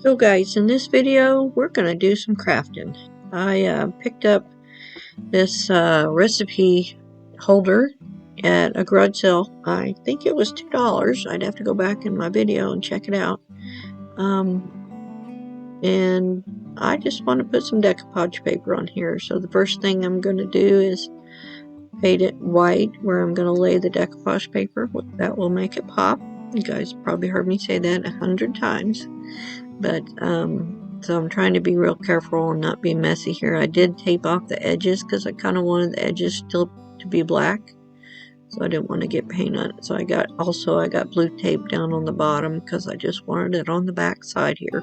So guys, in this video we're gonna do some crafting. I picked up this recipe holder at a garage sale. I think it was $2. I'd have to go back in my video and check it out. And I just want to put some decoupage paper on here. So the first thing I'm going to do is paint it white where I'm going to lay the decoupage paper. That will make it pop. You guys probably heard me say that 100 times. But so I'm trying to be real careful and not be messy here. I did tape off the edges because I kind of wanted the edges still to be black, so I didn't want to get paint on it. So I got blue tape down on the bottom because I just wanted it on the back side here.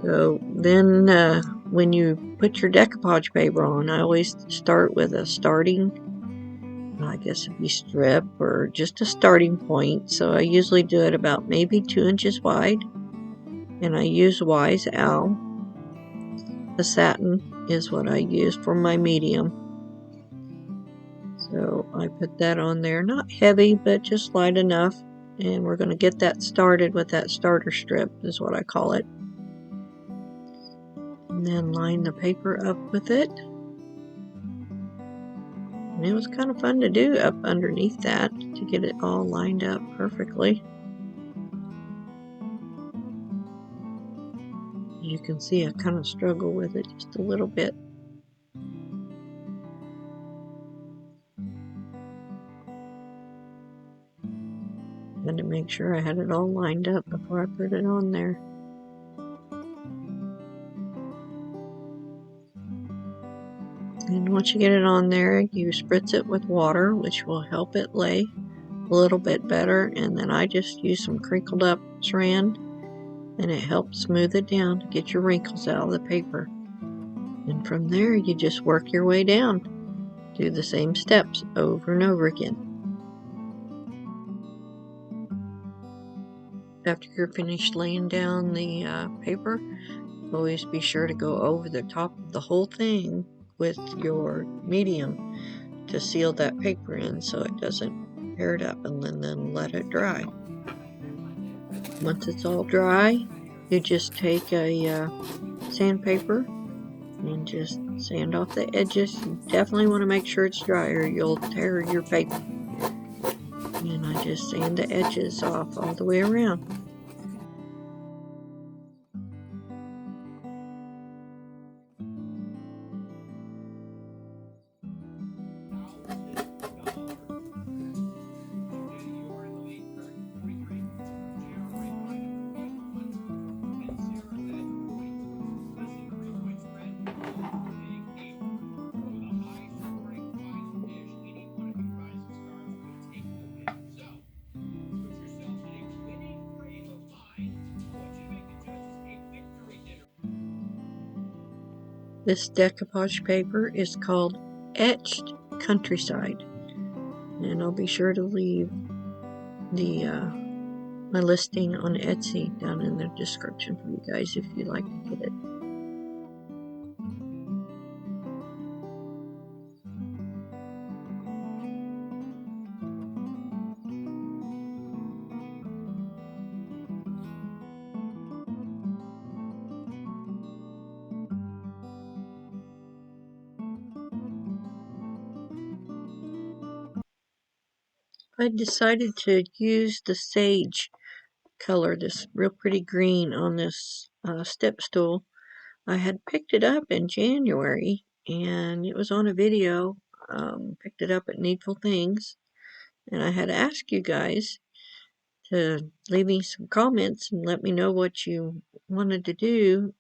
So then when you put your decoupage paper on, I always start with a starting, I guess it'd be strip or just a starting point. So I usually do it about maybe 2 inches wide. And I use Wise Owl. The satin is what I use for my medium. So I put that on there, not heavy, but just light enough. And we're going to get that started with that starter strip, is what I call it. And then line the paper up with it. And it was kind of fun to do up underneath that to get it all lined up perfectly. You can see I kind of struggle with it just a little bit. Had to make sure I had it all lined up before I put it on there. And once you get it on there, you spritz it with water, which will help it lay a little bit better. And then I just use some crinkled up saran, and it helps smooth it down to get your wrinkles out of the paper. And from there, you just work your way down. Do the same steps over and over again. After you're finished laying down the paper, always be sure to go over the top of the whole thing with your medium to seal that paper in so it doesn't tear it up, and then let it dry. Once it's all dry, you just take a sandpaper and just sand off the edges. You definitely want to make sure it's dry or you'll tear your paper. And I just sand the edges off all the way around. This decoupage paper is called Etched Countryside, and I'll be sure to leave the my listing on Etsy down in the description for you guys if you'd like to get it. I decided to use the sage color, this real pretty green, on this step stool. I had picked it up in January and it was on a video. Picked it up at Needful Things, and I had asked you guys to leave me some comments and let me know what you wanted to do.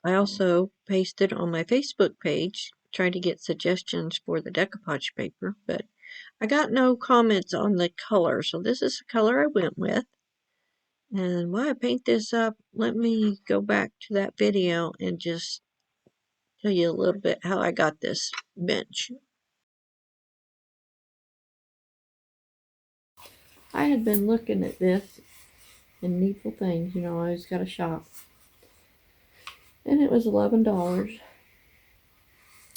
I also pasted on my Facebook page, trying to get suggestions for the decoupage paper, but I got no comments on the color, so this is the color I went with. And while I paint this up, let me go back to that video and just tell you a little bit how I got this bench. I had been looking at this in Needful Things, you know, I always got a shop. And it was $11.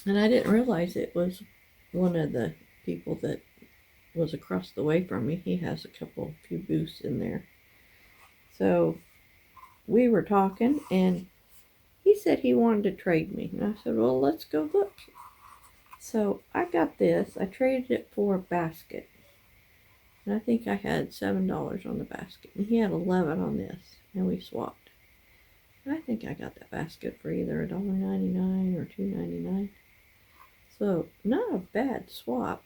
And I didn't realize it was one of the people that was across the way from me. He has few booths in there. So we were talking, and he said he wanted to trade me. And I said, well, let's go look. So I got this. I traded it for a basket. And I think I had $7 on the basket. And he had 11 on this. And we swapped. And I think I got that basket for either $1.99 or $2.99. So not a bad swap.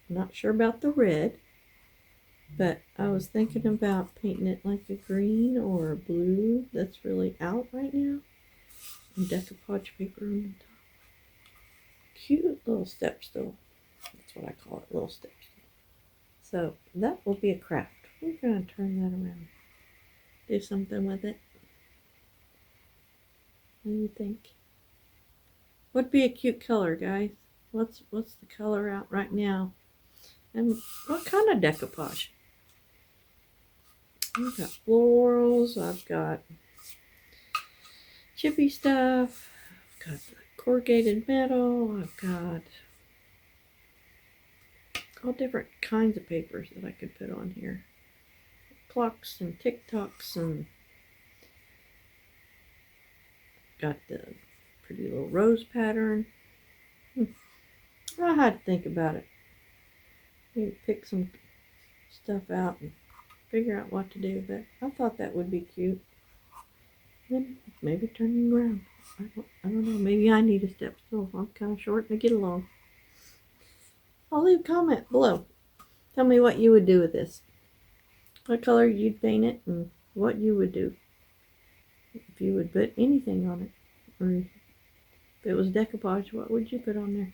Not sure about the red. But I was thinking about painting it like a green or a blue that's really out right now. And decoupage paper on the top. Cute little step stool. That's what I call it, little step stool. So that will be a craft. We're going to turn that around. Do something with it. What do you think? What'd be a cute color, guys? What's the color out right now? And what kind of decoupage? I've got florals. I've got chippy stuff. I've got corrugated metal. I've got all different kinds of papers that I could put on here. Clocks and tick-tocks, and got the pretty little rose pattern. I had to think about it. Maybe pick some stuff out and figure out what to do, but I thought that would be cute. Then maybe turn it around. I don't know. Maybe I need a step stool. I'm kind of short and I get along. I'll leave a comment below. Tell me what you would do with this. What color you'd paint it and what you would do. If you would put anything on it. Or if it was decoupage, what would you put on there?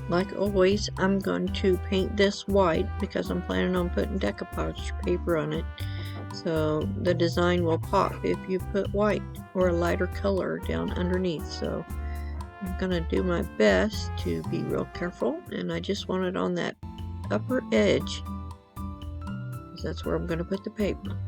Like always, I'm going to paint this white because I'm planning on putting decoupage paper on it. So the design will pop if you put white or a lighter color down underneath. So I'm going to do my best to be real careful, and I just want it on that upper edge because that's where I'm going to put the paper.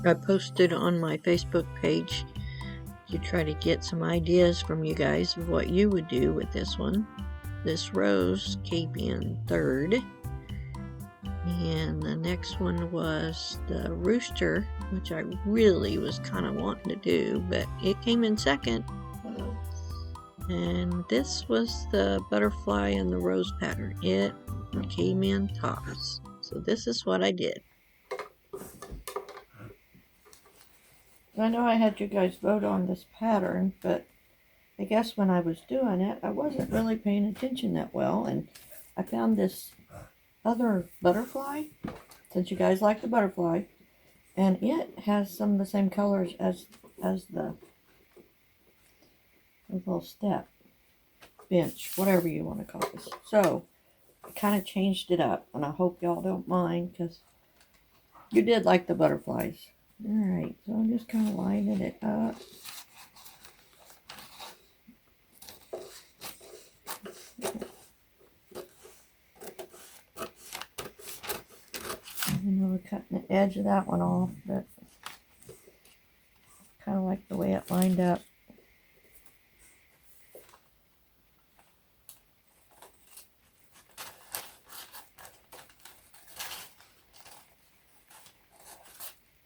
I posted on my Facebook page to try to get some ideas from you guys of what you would do with this one. This rose came in third, and the next one was the rooster, which I really was kind of wanting to do, but it came in second. And this was the butterfly and the rose pattern. It came in tops. So this is what I did. I know I had you guys vote on this pattern, but I guess when I was doing it, I wasn't really paying attention that well, and I found this other butterfly, since you guys like the butterfly, and it has some of the same colors as the little step, bench, whatever you want to call this. So I kind of changed it up, and I hope y'all don't mind, because you did like the butterflies. Alright, so I'm just kind of lining it up. And we're cutting the edge of that one off, but kind of like the way it lined up.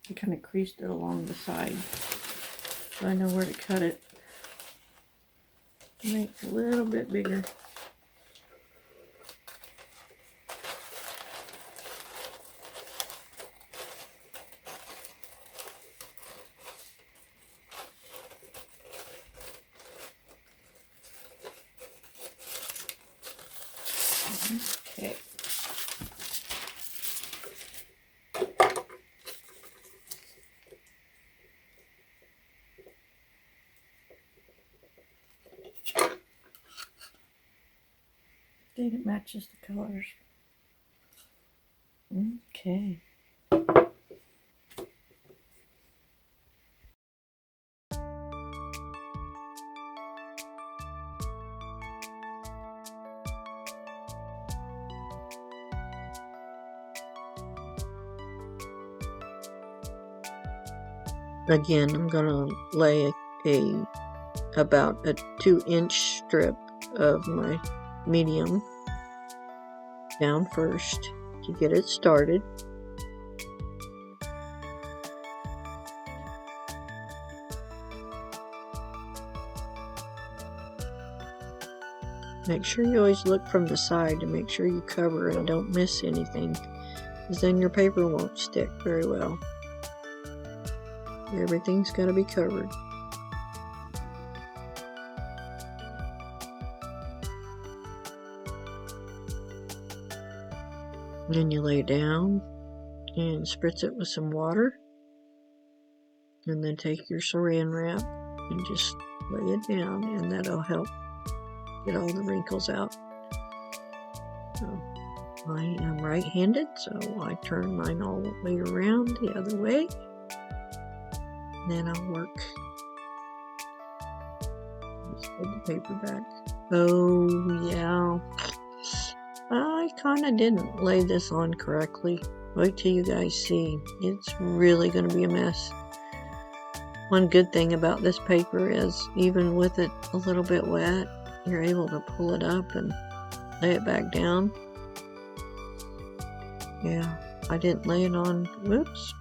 I kind of creased it along the side, so I know where to cut it to make it a little bit bigger. Okay. I think it matches the colors. Okay. Again, I'm gonna lay about a 2-inch strip of my medium down first to get it started. Make sure you always look from the side to make sure you cover and don't miss anything, because then your paper won't stick very well. Everything's got to be covered. Then you lay it down and spritz it with some water, and then take your saran wrap and just lay it down, and that'll help get all the wrinkles out. So I am right-handed, so I turn mine all the way around the other way. Then I'll work. Just put the paper back. Oh yeah, I kind of didn't lay this on correctly. Wait till you guys see. It's really going to be a mess. One good thing about this paper is, even with it a little bit wet, you're able to pull it up and lay it back down. Yeah, I didn't lay it on. Whoops.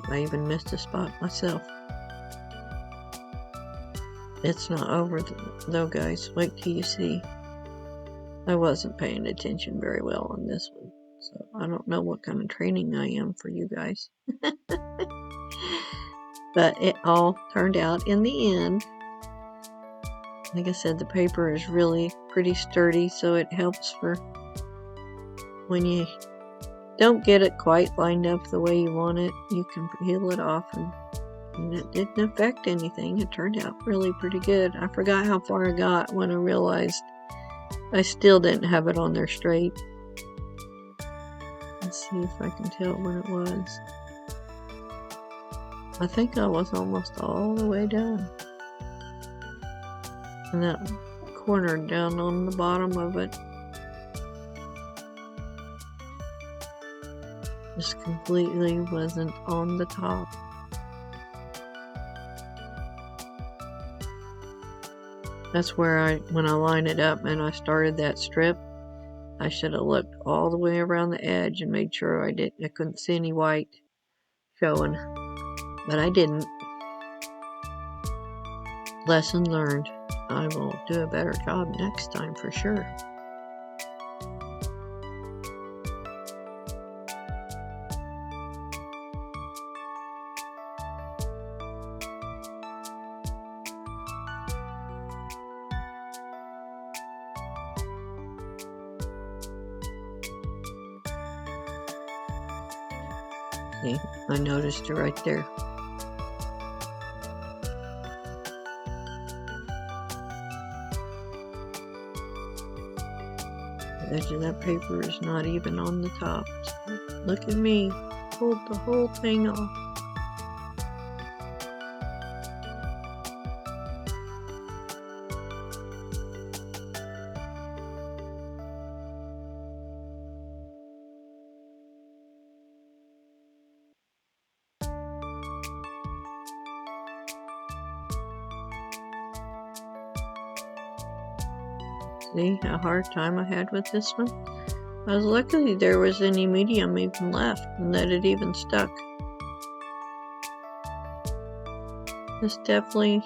I even missed a spot myself. It's not over though, guys. Wait till you see. I wasn't paying attention very well on this one, so I don't know what kind of training I am for you guys. But it all turned out in the end. Like I said, the paper is really pretty sturdy, so it helps for when you don't get it quite lined up the way you want it. You can peel it off, and it didn't affect anything. It turned out really pretty good. I forgot how far I got when I realized I still didn't have it on there straight. Let's see if I can tell when it was. I think I was almost all the way done. And that corner down on the bottom of it just completely wasn't on the top. That's where when I lined it up and I started that strip, I should have looked all the way around the edge and made sure I couldn't see any white showing, but I didn't. lesson learned. I will do a better job next time for sure. See, I noticed it right there. The edge of that paper is not even on the top. So look at me, pulled the whole thing off. See how hard time I had with this one? I was lucky there was any medium even left and that it even stuck. This definitely,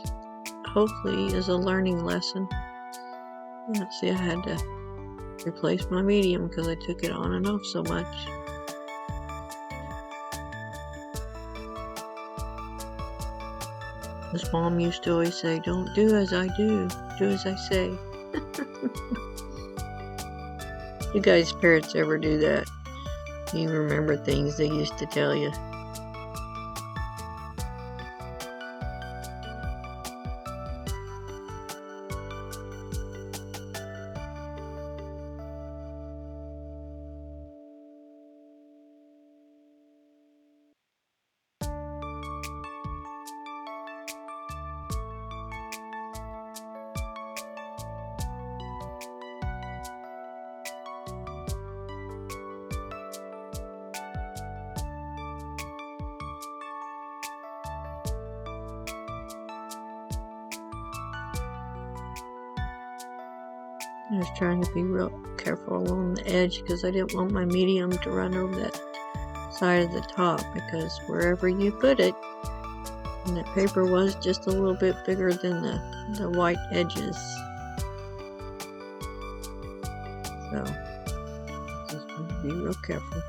hopefully, is a learning lesson. Yeah, see, I had to replace my medium because I took it on and off so much. This mom used to always say, "Don't do as I do, do as I say." You guys' parents ever do that? You remember things they used to tell you. I was trying to be real careful along the edge because I didn't want my medium to run over that side of the top, because wherever you put it, and that paper was just a little bit bigger than the white edges. So just want to be real careful.